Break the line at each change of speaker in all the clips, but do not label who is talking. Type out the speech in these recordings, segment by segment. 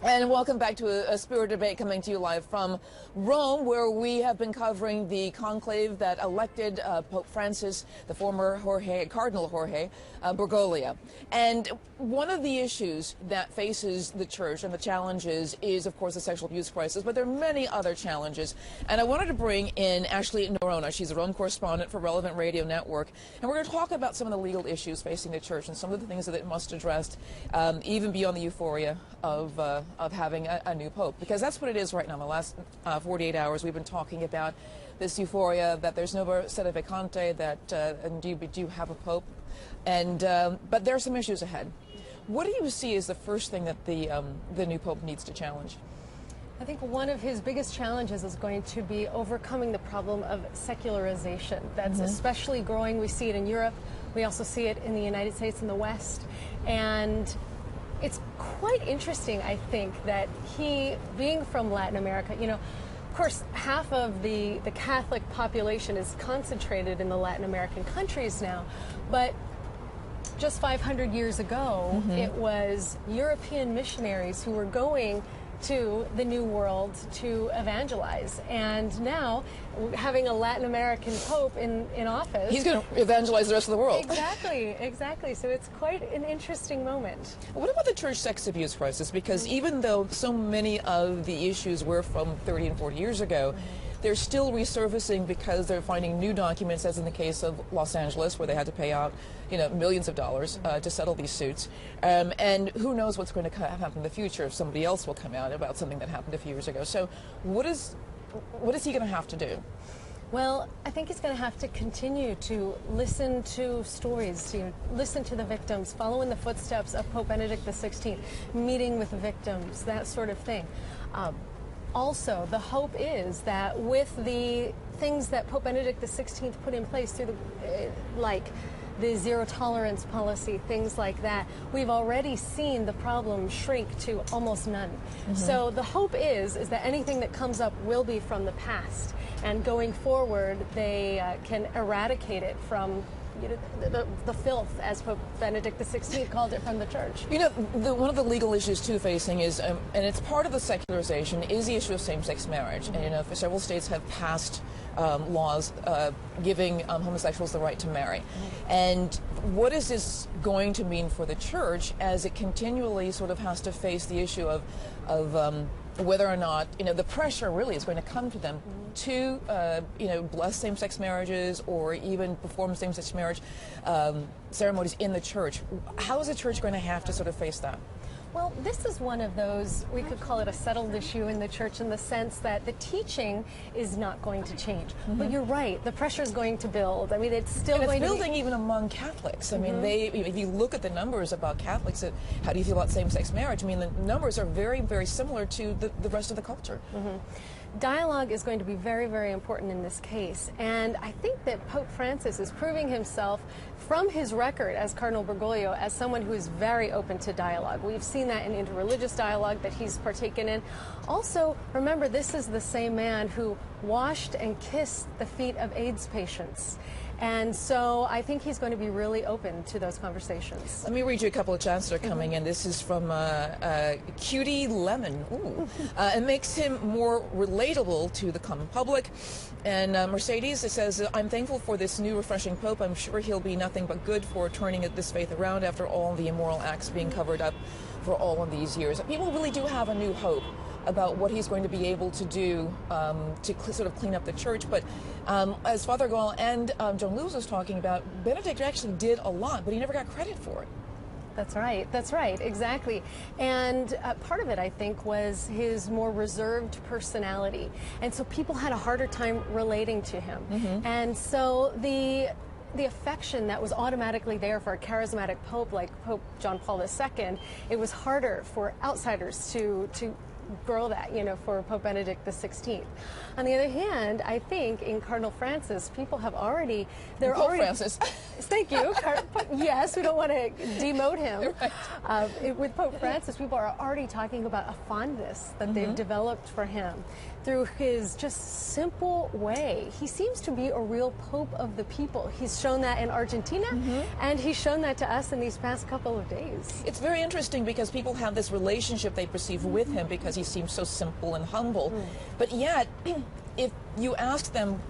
And welcome back to a Spirit Debate coming to you live from Rome, where we have been covering the conclave that elected Pope Francis, the former Cardinal Jorge Bergoglio. And one of the issues that faces the church and the challenges is, of course, the sexual abuse crisis, but there are many other challenges. And I wanted to bring in Ashley Noronha. She's a Rome correspondent for Relevant Radio Network. And we're going to talk about some of the legal issues facing the church and some of the things that it must address, even beyond the euphoria of having a new pope, because that's what it is right now. In the last 48 hours, we've been talking about this euphoria that there's no sede vacante, that indeed we do have a pope, and but there are some issues ahead. What do you see as the first thing that the new pope needs to challenge?
I think one of his biggest challenges is going to be overcoming the problem of secularization. That's especially growing. We see it in Europe. We also see it in the United States and the West. And it's quite interesting, I think, that he, being from Latin America, you know, of course, half of the Catholic population is concentrated in the Latin American countries now, but just 500 years ago, it was European missionaries who were going to the New World to evangelize. And now, having a Latin American pope in office,
he's going to evangelize the rest of the world.
Exactly, exactly. So it's quite an interesting moment.
What about the church sex abuse crisis? Because even though so many of the issues were from 30 and 40 years ago, they're still resurfacing because they're finding new documents, as in the case of Los Angeles, where they had to pay out, you know, millions of dollars to settle these suits. And who knows what's going to happen in the future if somebody else will come out about something that happened a few years ago. So what is he going to have to do?
Well, I think he's going to have to continue to listen to stories, to listen to the victims, follow in the footsteps of Pope Benedict XVI, meeting with victims, that sort of thing. Also, the hope is that with the things that Pope Benedict XVI put in place through like the zero tolerance policy, things like that, we've already seen the problem shrink to almost none. So the hope is that anything that comes up will be from the past, and going forward they can eradicate it from the filth, as Pope Benedict XVI called it, from the church.
You know, one of the legal issues too facing is, and it's part of the secularization, is the issue of same-sex marriage. And you know, several states have passed laws giving homosexuals the right to marry. And what is this going to mean for the church as it continually sort of has to face the issue of whether or not, you know, the pressure really is going to come to them to, you know, bless same-sex marriages or even perform same-sex marriage ceremonies in the church? How is the church going to have to sort of face that?
Well, this is one of those, we could call it a settled issue in the church, in the sense that the teaching is not going to change. But you're right, the pressure is going to build. I mean, it's still
and
going
it's
to
building even among Catholics. I mean, if you look at the numbers about Catholics, how do you feel about same-sex marriage? I mean, the numbers are very, very similar to the rest of the culture.
Dialogue is going to be very, very important in this case, and I think that Pope Francis is proving himself from his record as Cardinal Bergoglio as someone who is very open to dialogue. We've seen that in interreligious dialogue that he's partaken in. Also, remember, this is the same man who washed and kissed the feet of AIDS patients. And so I think he's going to be really open to those conversations. Let
me read you a couple of chats that are coming in. This is from Cutie Lemon. Ooh. It makes him more relatable to the common public. And Mercedes, it says, I'm thankful for this new refreshing Pope. I'm sure he'll be nothing but good for turning this faith around after all the immoral acts being covered up for all of these years. People really do have a new hope about what he's going to be able to do to sort of clean up the church. But as Father Gall and John Lewis was talking about, Benedict actually did a lot, but he never got credit for it.
That's right, exactly. And part of it, I think, was his more reserved personality. And so people had a harder time relating to him. And so the affection that was automatically there for a charismatic pope like Pope John Paul II, it was harder for outsiders to grow that, for Pope Benedict the 16th. On the other hand, I think in Cardinal Francis, people have already,
Francis.
Thank you. Yes, we don't want to demote him.
Right.
With Pope Francis, people are already talking about a fondness that they've developed for him through his just simple way. He seems to be a real Pope of the people. He's shown that in Argentina, and he's shown that to us in these past couple of days.
It's very interesting because people have this relationship they perceive with him because he seems so simple and humble. But yet, if you ask them,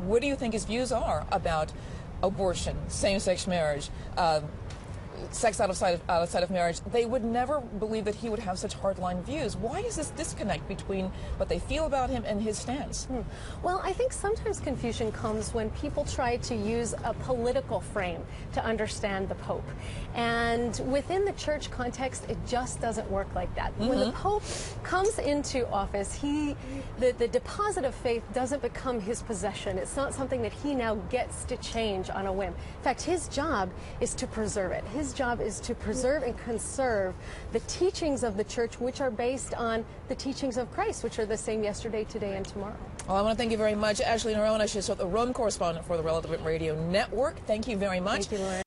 what do you think his views are about abortion, same-sex marriage, sex outside of marriage, they would never believe that he would have such hardline views. Why is this disconnect between what they feel about him and his stance?
Well, I think sometimes confusion comes when people try to use a political frame to understand the Pope. And within the church context, it just doesn't work like that. When the Pope comes into office, the deposit of faith doesn't become his possession. It's not something that he now gets to change on a whim. In fact, his job is to preserve it. His job is to preserve and conserve the teachings of the church, which are based on the teachings of Christ, which are the same yesterday, today, and tomorrow.
Well, I want to thank you very much, Ashley Noronha. She's the Rome correspondent for the Relevant Radio Network. Thank you very much.
Thank you, Lauren.